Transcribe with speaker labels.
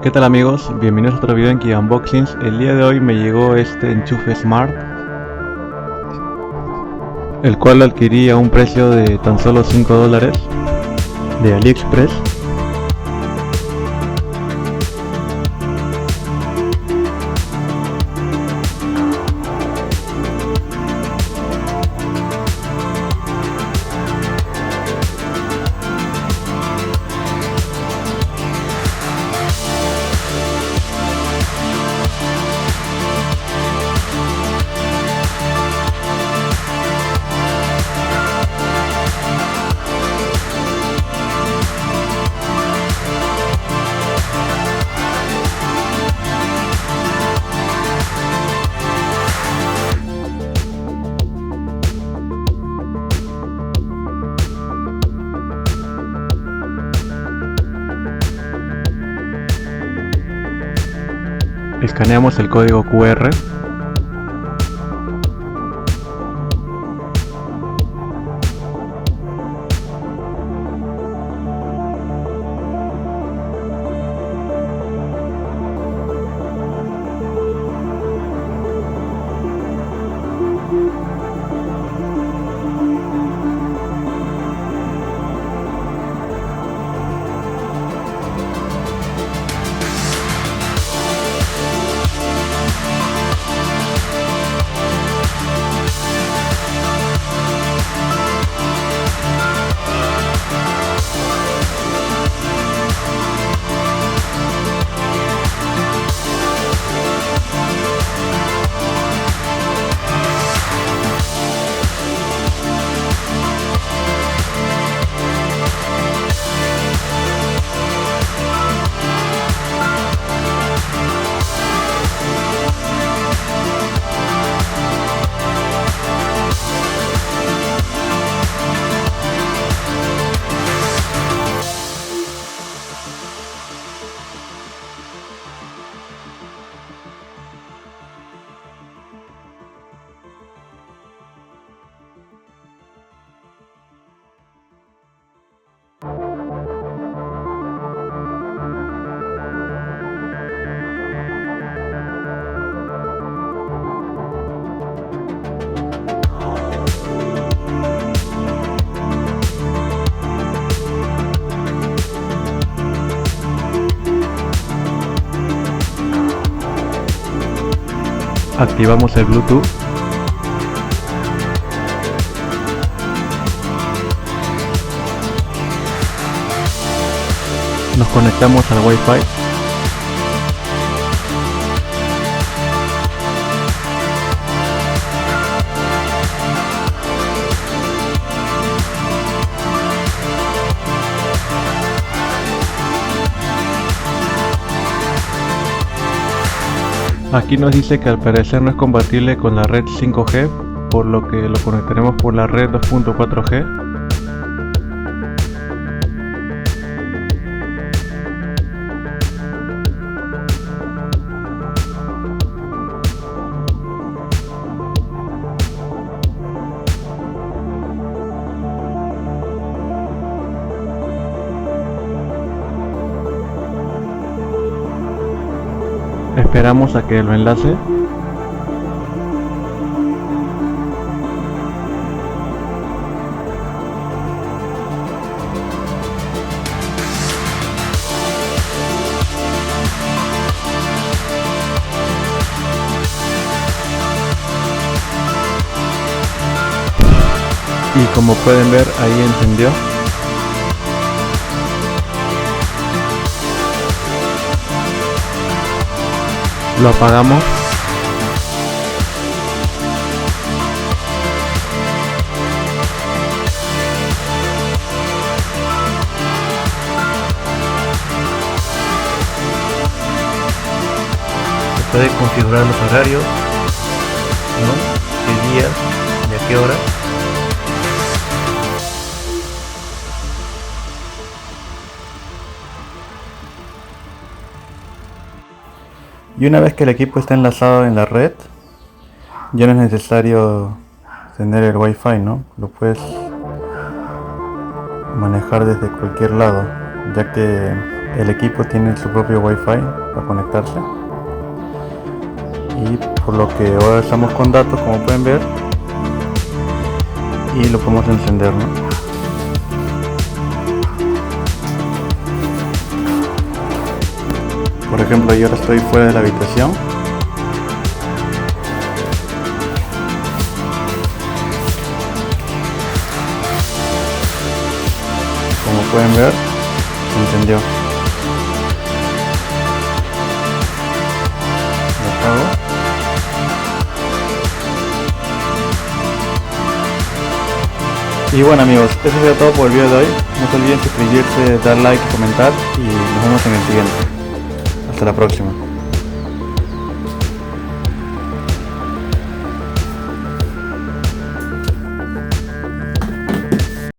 Speaker 1: ¿Qué tal amigos? Bienvenidos a otro video en Key Unboxings. El día de hoy me llegó este enchufe Smart, el cual lo adquirí a un precio de tan solo $5 de AliExpress. Escaneamos el código QR. Activamos el Bluetooth. Nos conectamos al Wi-Fi. Aquí nos dice que al parecer no es compatible con la red 5G, por lo que lo conectaremos por la red 2.4G. Esperamos a que lo enlace. Y como pueden ver, ahí encendió. Lo apagamos. Se puede configurar los horarios, ¿no? ¿Qué día? ¿De a qué hora? Y una vez que el equipo está enlazado en la red, ya no es necesario tener el Wi-Fi, ¿no? Lo puedes manejar desde cualquier lado, ya que El equipo tiene su propio Wi-Fi para conectarse. Y por lo que ahora estamos con datos, como pueden ver, y lo podemos encender, ¿no? Por ejemplo, yo ahora estoy fuera de la habitación. Como pueden ver, se encendió. Lo apago. Y bueno amigos, eso sería todo por el video de hoy. No se olviden suscribirse, dar like, comentar y nos vemos en el siguiente. Hasta la próxima.